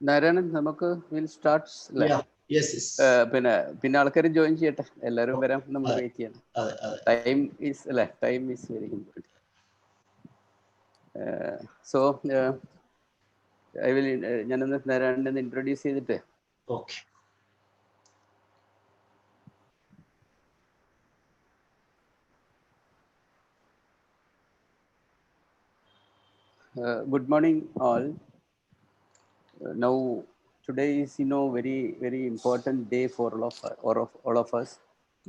Narayanan, നമുക്ക് will start. Yeah. Yes. Yes. പിന്നെ ആൾക്കാർ ജോയിൻ ചെയ്യട്ടെ. എല്ലാവരും വരാൻ നമുക്ക് വെയിറ്റ് ചെയ്യണം. Time is very important. So I will ഞാനൊന്ന് നാരായണനെ ഇൻട്രൊഡ്യൂസ് ചെയ്തിട്ട്. Okay. Good morning all. Now today is very very important day for all of us.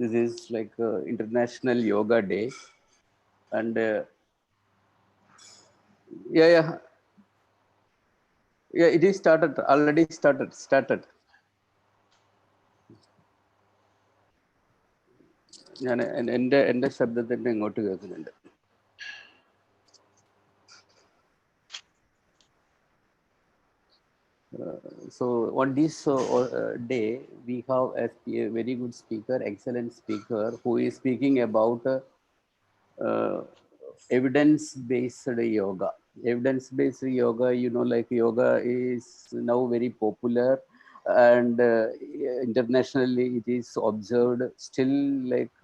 This is like International Yoga Day, and yeah, it is already started. ഞാൻ എൻ്റെ ശബ്ദത്തിൻ്റെ ഇങ്ങോട്ട് കേൾക്കുന്നുണ്ട്. So on this day, we have a very good speaker, excellent speaker, who is speaking about evidence-based yoga. Evidence-based yoga, like yoga is now very popular, and internationally it is observed. Still, like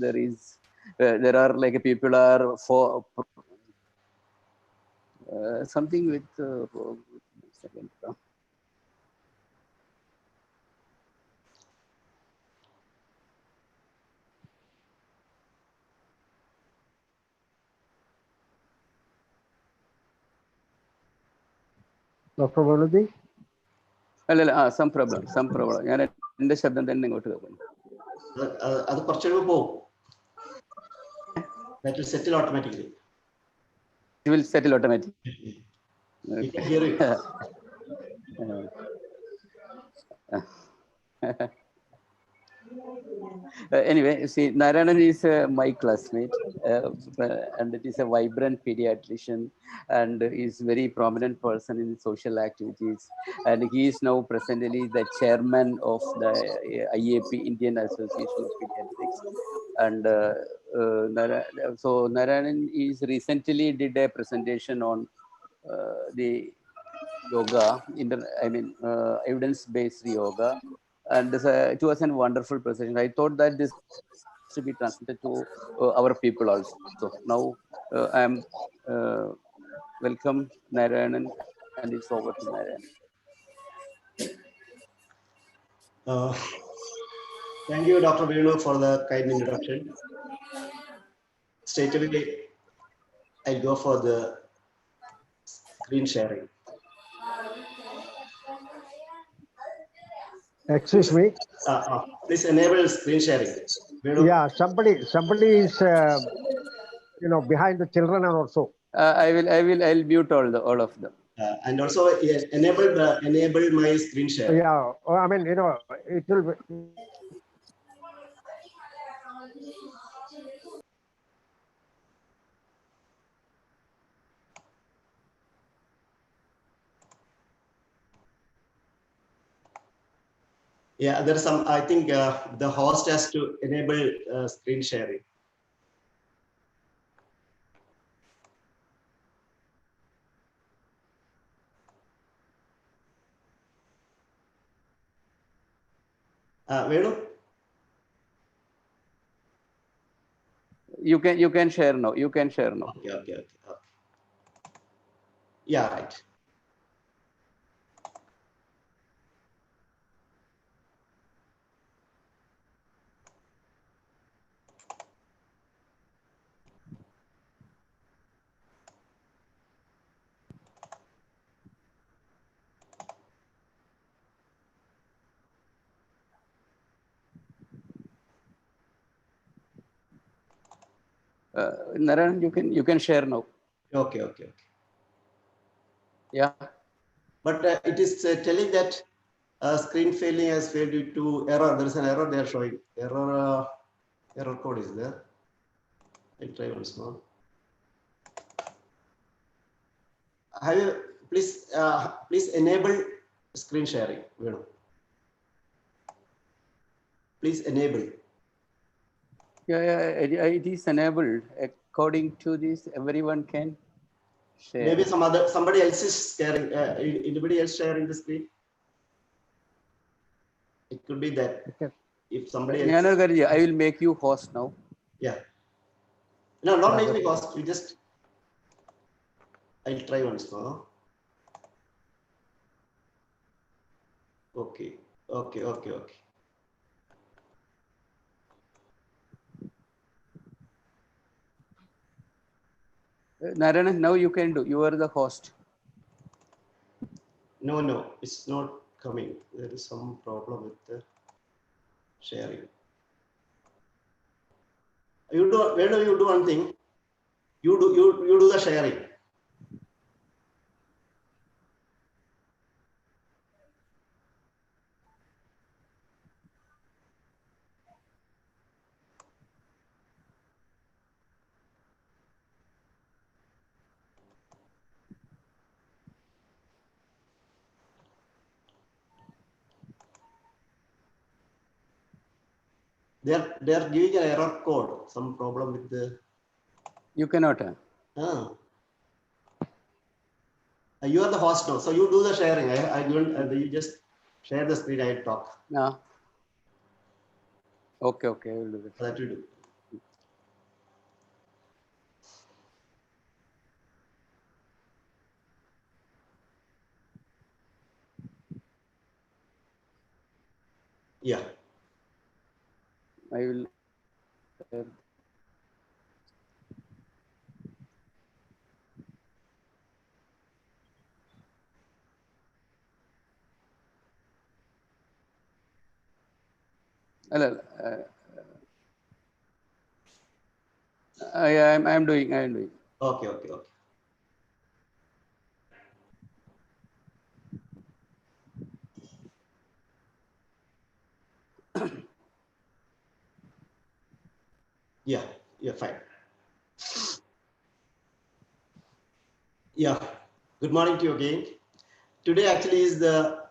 there are like people are for something with second. Dr. Baluji? Some problem. ഞാൻ എൻ്റെ ശബ്ദം തന്നെ ഇങ്ങോട്ട് കേൾക്കുന്നു. അത് കുറച്ചുകൂടി പോകും. That will settle automatically. It will settle automatically. You can hear it. Anyway, see, Narayanan is my classmate, and it is a vibrant pediatrician, and is very prominent person in social activities, and he is now presently the chairman of the IAP, Indian Association of Pediatrics, and so Narayanan is recently did a presentation on the yoga, evidence-based yoga. And it was a wonderful presentation. I thought that this should be transmitted to our people also. So now I am welcome Narayanan, and it's over to Narayanan. Thank you, Dr. Venu, for the kind introduction. Straight away, I go for the screen sharing. Excuse me. Please enable screen sharing. Venu? Yeah, somebody is behind the children and also. I'll mute all of them. And also enable my screen share. Yeah, I mean, it will be. Yeah, there's some, I think the host has to enable screen sharing. Venu? You can share now. Okay. Yeah, right. Narayan, you can share now. Okay. Yeah. But it is telling that screen failing has failed due to error. There is an error they are showing. Error code is there. I'll try once more. Please enable screen sharing. Please enable. Yeah, it is enabled. According to this, everyone can. Share. Maybe somebody else is sharing. Anybody else sharing the screen? It could be that Okay. if somebody else. I will make you host now. Yeah. No, not Yeah, make me that's- host. You just. I'll try once more. Okay. Okay. Okay. Okay. Narayanan, now you can do. You are the host. No, no, it's not coming. There is some problem with the sharing. You do. When do you do one thing? You do the sharing. They are giving an error code. Some problem with the. You cannot. Ah. You are the host now, so you do the sharing. I don't. You just share the screen. I talk. No. Okay. Okay. I will do that. That will do. Yeah. I will. I am doing. I am doing. Okay. Okay. Okay. Yeah. Yeah. Fine. Yeah. Good morning to you again. Today actually is the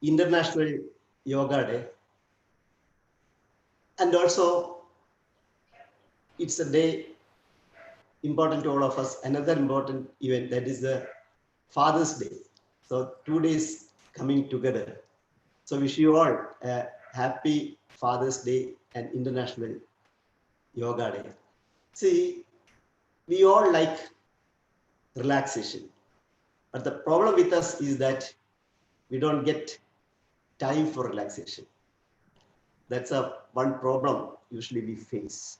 International Yoga Day. And also, it's a day important to all of us. Another important event, that is the Father's Day. So 2 days coming together. So wish you all a happy Father's Day and International Yoga Day. See, we all like relaxation. But the problem with us is that we don't get time for relaxation. That's one problem usually we face.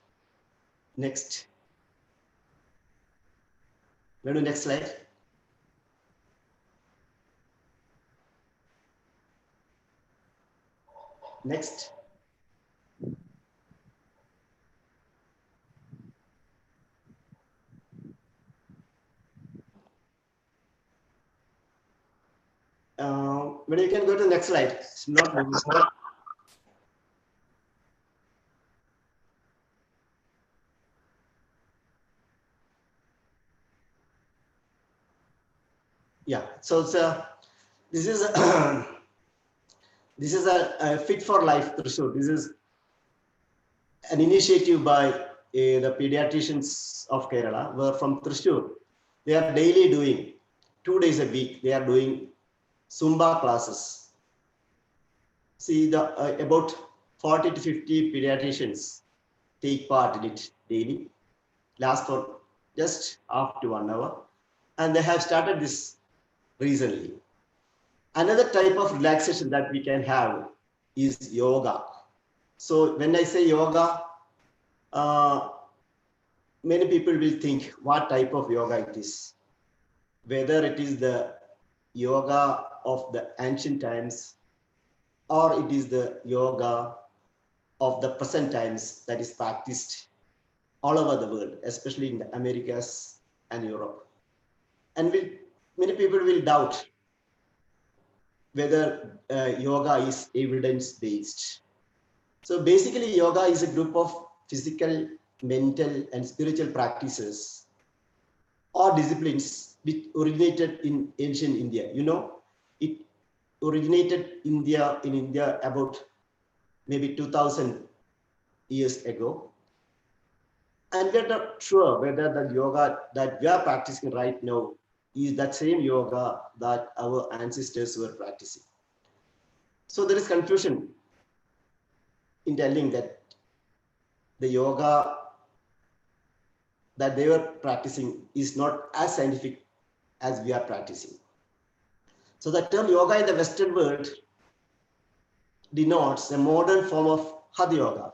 Next. Go to next slide. Next. When you can go to the next slide. It's not moving. Yeah. So it's this is this is a Fit for Life THRISSUR. This is an initiative by the pediatricians of Kerala, where from THRISSUR they are daily doing 2 days a week. They are doing Zumba classes. See, the about 40 to 50 pediatricians take part in it daily. Last for just up to 1 hour, and they have started this recently. Another type of relaxation that we can have is yoga. So when I say yoga, many people will think what type of yoga it is. Whether it is the yoga of the ancient times or it is the yoga of the present times that is practiced all over the world, especially in the Americas and Europe. And many people will doubt whether yoga is evidence-based. So basically, yoga is a group of physical, mental, and spiritual practices or disciplines which originated in ancient India. You know, it originated in India about maybe 2000 years ago. And we're not sure whether the yoga that we are practicing right now is that same yoga that our ancestors were practicing. So there is confusion in telling that the yoga that they were practicing is not as scientific as we are practicing. So the term yoga in the Western world denotes a modern form of Hatha yoga,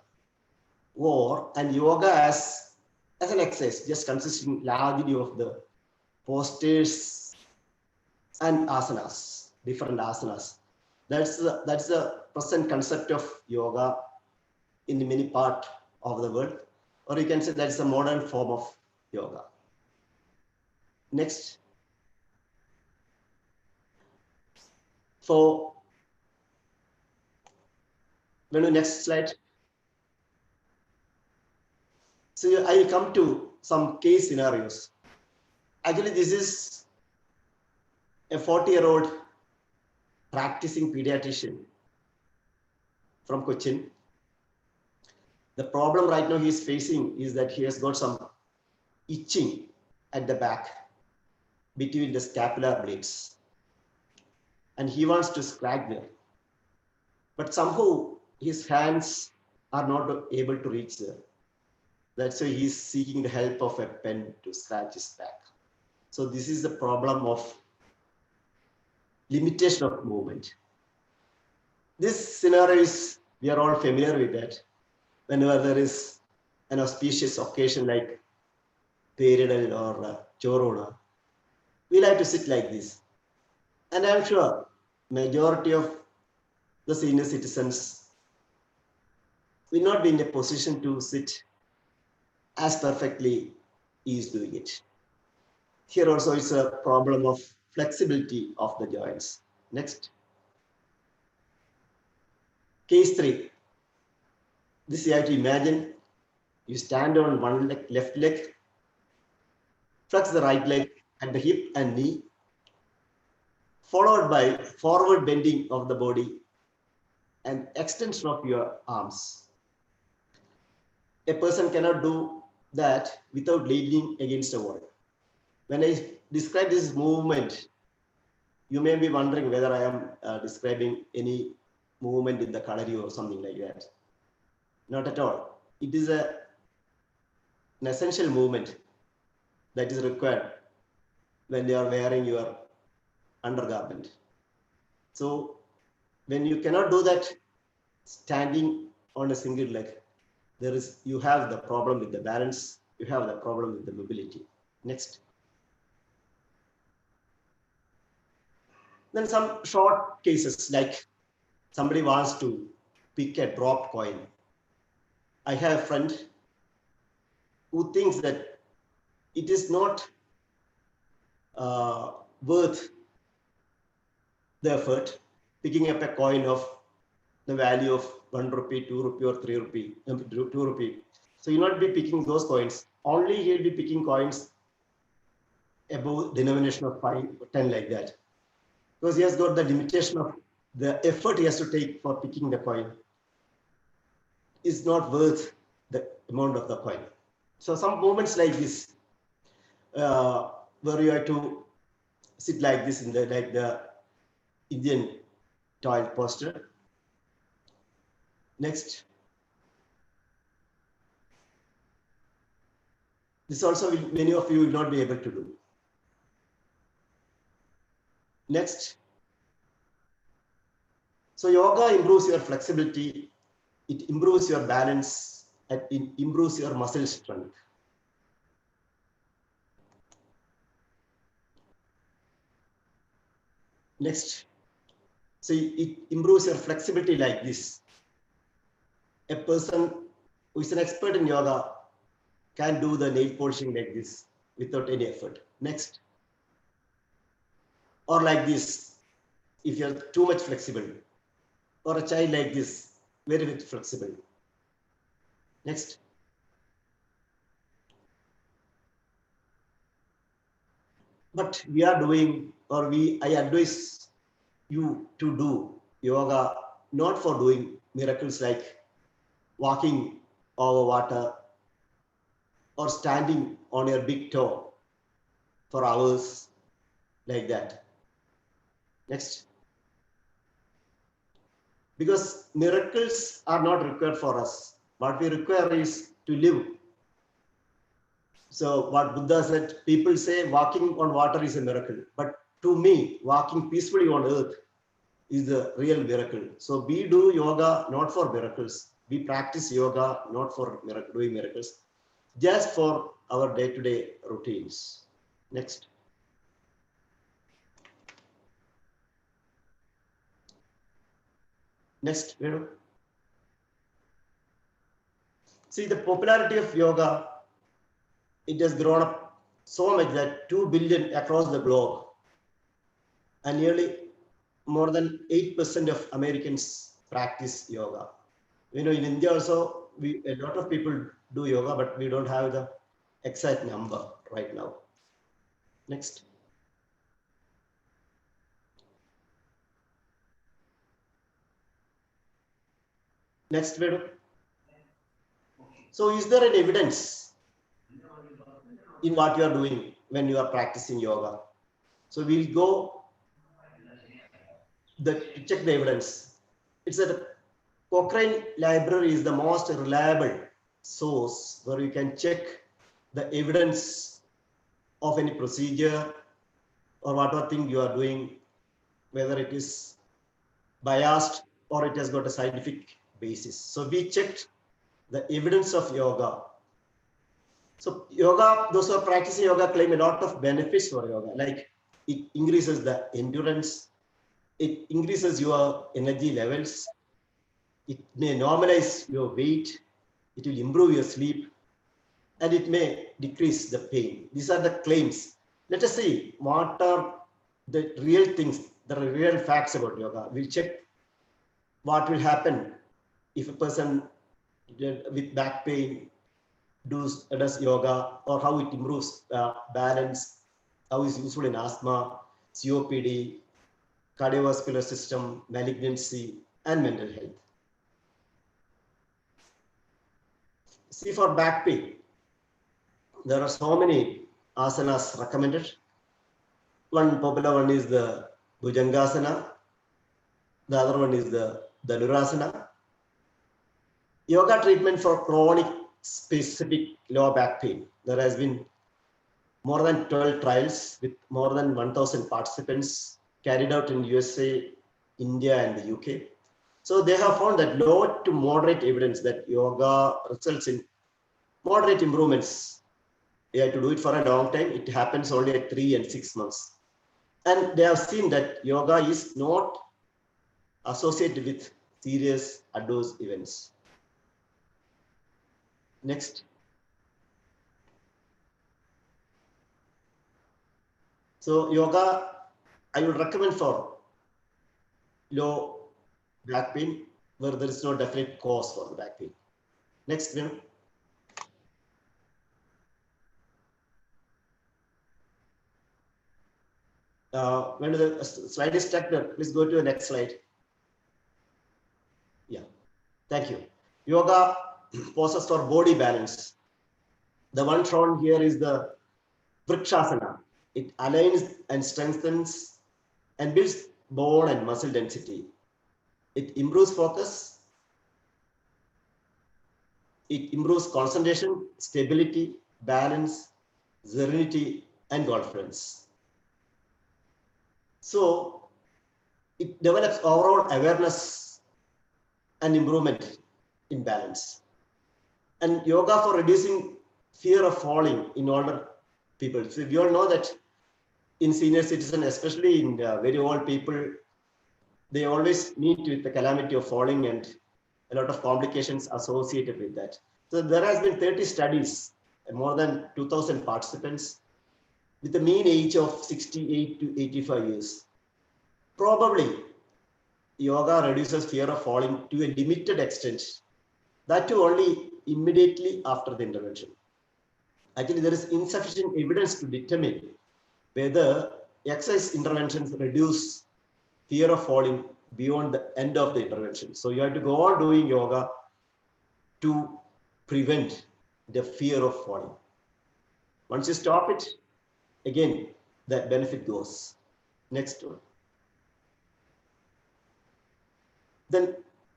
and yoga as an exercise, just consisting largely of the postures and asanas, different asanas. That's the present concept of yoga in many parts of the world, or you can say that's a modern form of yoga. Next. So, next slide. So I come to some case scenarios. Actually, this is a 40-year-old practicing pediatrician from Cochin. The problem right now he is facing is that he has got some itching at the back between the scapular blades. And he wants to scratch there. But somehow his hands are not able to reach there. That's why he's seeking the help of a pen to scratch his back. So this is the problem of limitation of movement. This scenario is, we are all familiar with that. Whenever there is an auspicious occasion like Peridal or Chorona, we like to sit like this. And I'm sure majority of the senior citizens will not be in a position to sit as perfectly he is doing it. Here also it's a problem of flexibility of the joints. Next. Case 3. This you have to imagine. You stand on one leg, left leg, flex the right leg at the hip and knee, followed by forward bending of the body and extension of your arms. A person cannot do that without leaning against a wall. When I describe this movement, you may be wondering whether I am describing any movement in the kalari or something like that. Not at all. It is an essential movement that is required when you are wearing your undergarment. So when you cannot do that standing on a single leg, you have the problem with the balance, you have the problem with the mobility. Next. Then some short cases, like somebody wants to pick a dropped coin. I have a friend who thinks that it is not worth the effort picking up a coin of the value of 1 rupee, 2 rupee or 3 rupee, 2 rupee. So you'll not be picking those coins. Only he'll be picking coins above denomination of 5 or 10 like that. Because he has got the limitation of the effort he has to take for picking the coin is not worth the amount of the coin. So some moments like this, where you have to sit like this in the Indian toilet posture. Next. This also many of you will not be able to do. Next. So yoga improves your flexibility, it improves your balance, and it improves your muscle strength. Next. So it improves your flexibility like this. A person who is an expert in yoga can do the nail polishing like this without any effort. Next. Or like this, if you're too much flexible. Or a child like this, very much flexible. Next. But we are doing, or I advise you to do yoga not for doing miracles like walking over water or standing on your big toe for hours like that. Next. Because miracles are not required for us. What we require is to live. So what Buddha said, people say walking on water is a miracle. But to me, walking peacefully on earth is the real miracle. So we do yoga not for miracles. We practice yoga not for doing miracles, just for our day-to-day routines. Next. Next, Venu. See, the popularity of yoga, it has grown up so much that 2 billion across the globe, and nearly more than 8% of Americans practice yoga. In India also, a lot of people do yoga, but we don't have the exact number right now. Next. Next video. So is there an evidence in what you are doing when you are practicing yoga? So we'll go check the evidence. It's that Cochrane library is the most reliable source where you can check the evidence of any procedure or whatever thing you are doing, whether it is biased or it has got a scientific basis. So we checked the evidence of yoga. So yoga, those who are practicing yoga claim a lot of benefits for yoga, like it increases the endurance, it increases your energy levels, it may normalize your weight, it will improve your sleep, and it may decrease the pain. These are the claims. Let us see what are the real things, the real facts about yoga. We'll check what will happen if a person with back pain does yoga, or how it improves balance, how is useful in asthma, COPD, cardiovascular system, malignancy, and mental health. See, for back pain, there are so many asanas recommended. One popular one is the Bhujangasana. The other one is the Dhanurasana. Yoga treatment for chronic specific lower back pain. There has been more than 12 trials with more than 1,000 participants carried out in USA, India, and the UK. So they have found that low to moderate evidence that yoga results in moderate improvements. You have to do it for a long time. It happens only at 3 and 6 months. And they have seen that yoga is not associated with serious adverse events. Next. So yoga, I would recommend for low back pain where there is no definite cause for the back pain. Next, Venu. When the slide is stuck there, please go to the next slide. Yeah, thank you. Yoga poses for body balance. The one shown here is the Vrikshasana. It aligns and strengthens and builds bone and muscle density. It improves focus. It improves concentration, stability, balance, serenity, and confidence. So it develops overall awareness and improvement in balance. And yoga for reducing fear of falling in older people. So we all know that in senior citizens, especially in very old people, they always meet with the calamity of falling and a lot of complications associated with that. So there has been 30 studies, more than 2,000 participants with a mean age of 68 to 85 years. Probably yoga reduces fear of falling to a limited extent, that too only immediately after the intervention. Actually, there is insufficient evidence to determine whether exercise interventions reduce fear of falling beyond the end of the intervention. So you have to go on doing yoga to prevent the fear of falling. Once you stop it, again, that benefit goes. Next one. Then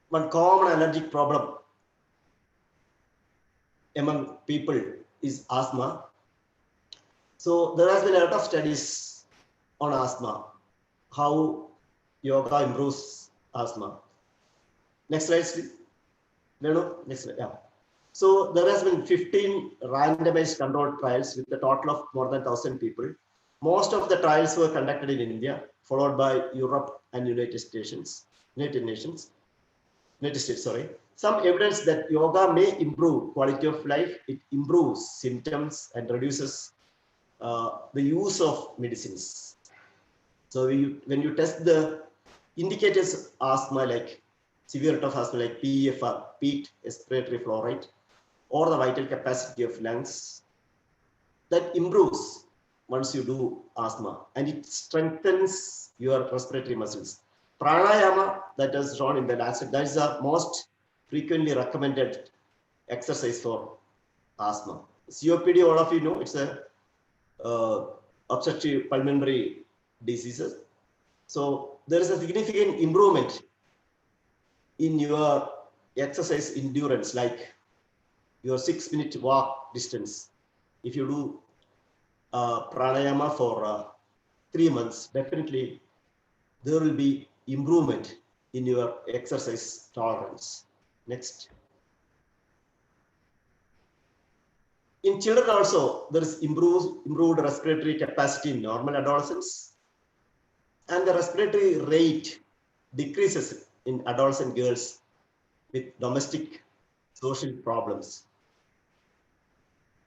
one common allergic problem among people is asthma. So there has been a lot of studies on asthma, how yoga improves asthma. Next slide, please. No, next slide. Yeah. So there has been 15 randomized controlled trials with a total of more than 1,000 people. Most of the trials were conducted in India, followed by Europe and United States. Sorry. Some evidence that yoga may improve quality of life. It improves symptoms and reduces the use of medicines. So when you test the indicators of asthma, like severity of asthma, like PEFR, peak respiratory flow rate, or the vital capacity of lungs, that improves once you do asthma, and it strengthens your respiratory muscles. Pranayama, that is shown in the last, that is the most frequently recommended exercise for asthma. COPD, all of you know, it's a obstructive pulmonary diseases. So there is a significant improvement in your exercise endurance, like your 6-minute walk distance. If you do pranayama for 3 months, definitely there will be improvement in your exercise tolerance. Next. In children also, there is improved respiratory capacity in normal adolescents, and the respiratory rate decreases in adolescent girls with domestic social problems.